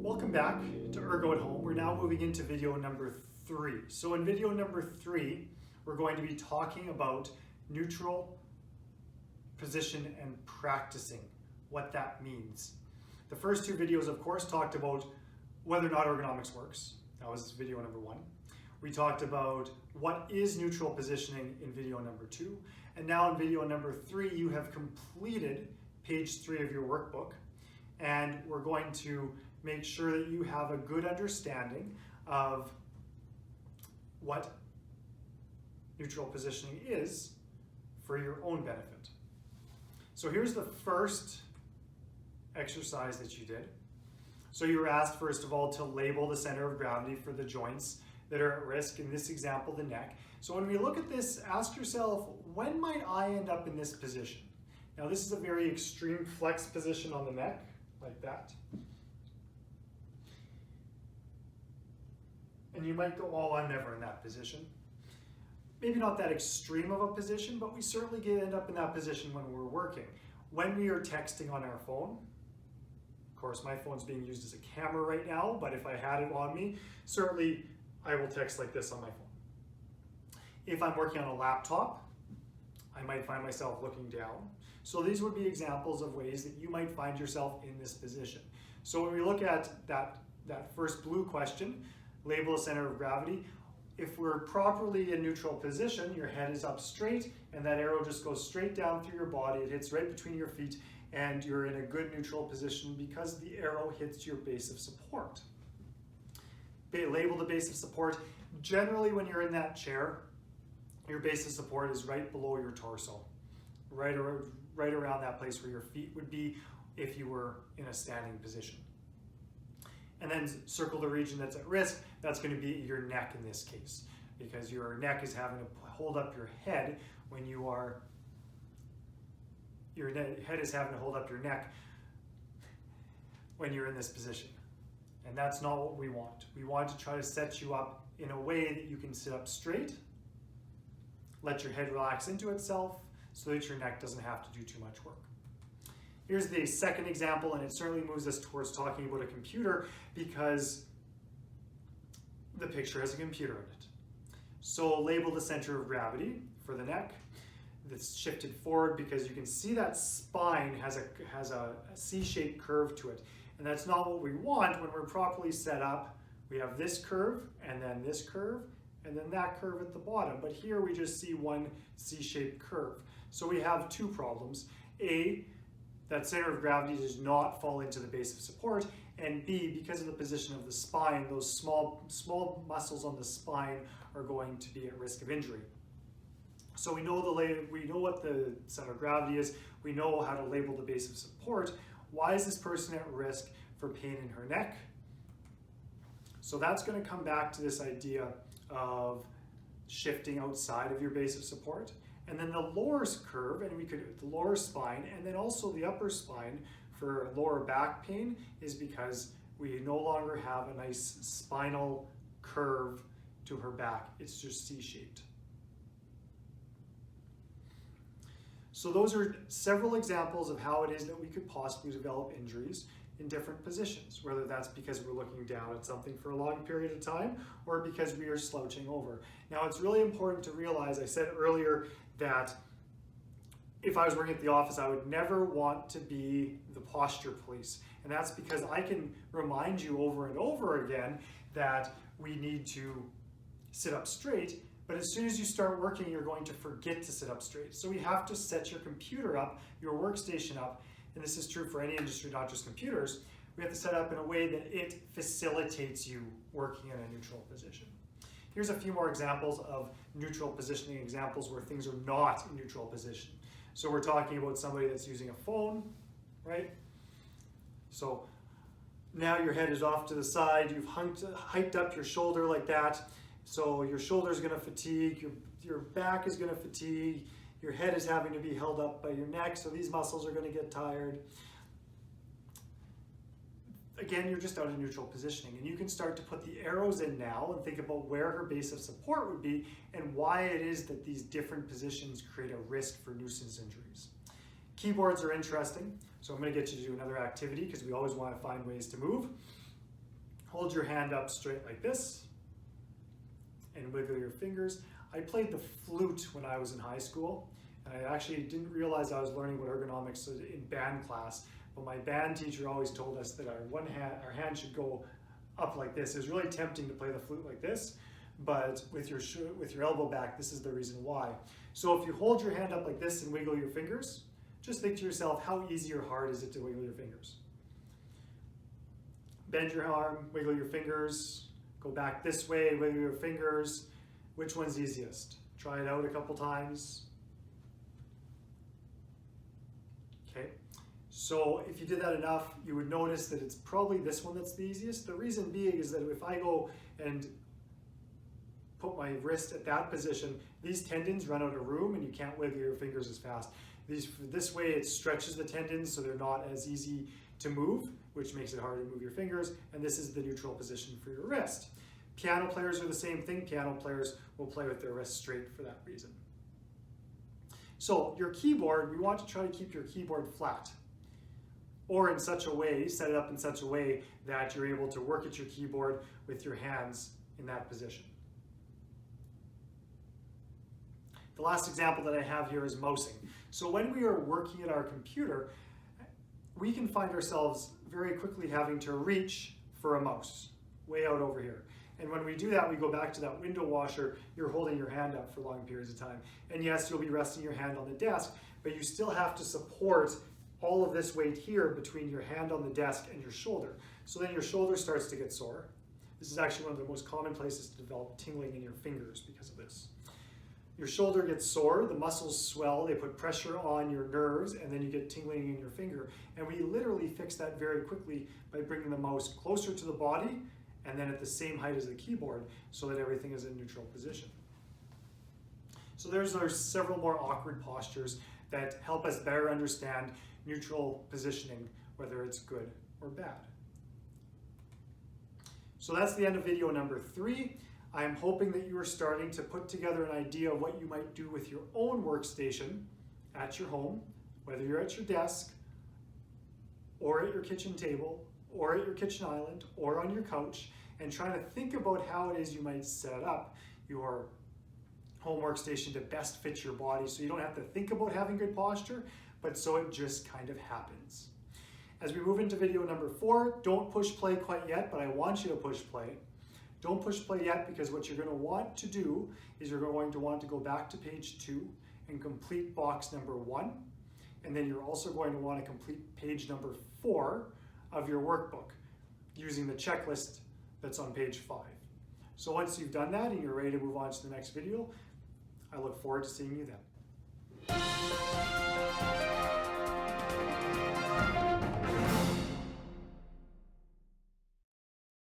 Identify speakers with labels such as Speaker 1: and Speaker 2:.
Speaker 1: Welcome back to Ergo at Home. We're now moving into video number 3. So in video number 3, we're going to be talking about neutral position and practicing what that means. The first 2 videos, of course, talked about whether or not ergonomics works. That was video number 1. We talked about what is neutral positioning in video number 2. And now in video number 3, you have completed page 3 of your workbook. And we're going to make sure that you have a good understanding of what neutral positioning is for your own benefit. So here's the first exercise that you did. So you were asked, first of all, to label the center of gravity for the joints that are at risk, in this example, the neck. So when we look at this, ask yourself, when might I end up in this position? Now this is a very extreme flex position on the neck, like that. And you might go, oh, I'm never in that position. Maybe not that extreme of a position, but we certainly end up in that position when we're working. When we are texting on our phone, of course my phone's being used as a camera right now, but if I had it on me, certainly I will text like this on my phone. If I'm working on a laptop, I might find myself looking down. So these would be examples of ways that you might find yourself in this position. So when we look at that first blue question, label a center of gravity, if we're properly in neutral position, your head is up straight and that arrow just goes straight down through your body. It hits right between your feet and you're in a good neutral position because the arrow hits your base of support. Label the base of support. Generally when you're in that chair, your base of support is right below your torso, right around that place where your feet would be if you were in a standing position. And then circle the region that's at risk. That's going to be your neck in this case, because your neck is having to hold up your head when you are, your head is having to hold up your neck when you're in this position. And that's not what we want. We want to try to set you up in a way that you can sit up straight, let your head relax into itself so that your neck doesn't have to do too much work. Here's the second example, and it certainly moves us towards talking about a computer because the picture has a computer in it. So label the center of gravity for the neck. It's shifted forward because you can see that spine has a C-shaped curve to it. And that's not what we want when we're properly set up. We have this curve, and then this curve, and then that curve at the bottom. But here we just see one C-shaped curve. So we have 2 problems. A, that center of gravity does not fall into the base of support, and B, because of the position of the spine, those small muscles on the spine are going to be at risk of injury. So we know what the center of gravity is, we know how to label the base of support. Why is this person at risk for pain in her neck? So that's going to come back to this idea of shifting outside of your base of support. And then the lower curve, and the lower spine, and then also the upper spine for lower back pain is because we no longer have a nice spinal curve to her back. It's just C-shaped. So those are several examples of how it is that we could possibly develop injuries in different positions, whether that's because we're looking down at something for a long period of time or because we are slouching over. Now it's really important to realize, I said earlier that if I was working at the office, I would never want to be the posture police. And that's because I can remind you over and over again that we need to sit up straight, but as soon as you start working, you're going to forget to sit up straight. So we have to set your computer up, your workstation up, and this is true for any industry, not just computers. We have to set up in a way that it facilitates you working in a neutral position. Here's a few more examples of neutral positioning examples where things are not in neutral position. So we're talking about somebody that's using a phone, right? So now your head is off to the side, you've hiked up your shoulder like that. So your shoulder is going to fatigue, your back is going to fatigue, your head is having to be held up by your neck, so these muscles are going to get tired. Again, you're just out of neutral positioning, and you can start to put the arrows in now and think about where her base of support would be and why it is that these different positions create a risk for nuisance injuries. Keyboards are interesting, so I'm going to get you to do another activity because we always want to find ways to move. hold your hand up straight like this and wiggle your fingers. I played the flute when I was in high school, and I actually didn't realize I was learning about ergonomics in band class, but my band teacher always told us that our hand should go up like this. It was really tempting to play the flute like this, but with your elbow back, this is the reason why. So if you hold your hand up like this and wiggle your fingers, just think to yourself, how easy or hard is it to wiggle your fingers? Bend your arm, wiggle your fingers, go back this way, wiggle your fingers. Which one's easiest? Try it out a couple times. Okay, so if you did that enough, you would notice that it's probably this one that's the easiest. The reason being is that if I go and put my wrist at that position, these tendons run out of room and you can't wiggle your fingers as fast. This way it stretches the tendons so they're not as easy to move, which makes it harder to move your fingers, and this is the neutral position for your wrist. Piano players are the same thing. Piano players will play with their wrists straight for that reason. So your keyboard, we want to try to keep your keyboard flat, or in such a way, set it up in such a way that you're able to work at your keyboard with your hands in that position. The last example that I have here is mousing. So when we are working at our computer, we can find ourselves very quickly having to reach for a mouse way out over here. And when we do that, we go back to that window washer, you're holding your hand up for long periods of time. And yes, you'll be resting your hand on the desk, but you still have to support all of this weight here between your hand on the desk and your shoulder. So then your shoulder starts to get sore. This is actually one of the most common places to develop tingling in your fingers because of this. Your shoulder gets sore, the muscles swell, they put pressure on your nerves, and then you get tingling in your finger. And we literally fix that very quickly by bringing the mouse closer to the body and then at the same height as the keyboard so that everything is in neutral position. So there's several more awkward postures that help us better understand neutral positioning, whether it's good or bad. So that's the end of video number 3. I'm hoping that you are starting to put together an idea of what you might do with your own workstation at your home, whether you're at your desk, or at your kitchen table, or at your kitchen island, or on your couch, and trying to think about how it is you might set up your home workstation to best fit your body so you don't have to think about having good posture, but so it just kind of happens. As we move into video number 4, don't push play quite yet, but I want you to push play. Don't push play yet, because what you're going to want to do is you're going to want to go back to page 2 and complete box number 1. And then you're also going to want to complete page number 4 of your workbook using the checklist that's on page 5. So once you've done that and you're ready to move on to the next video, I look forward to seeing you then.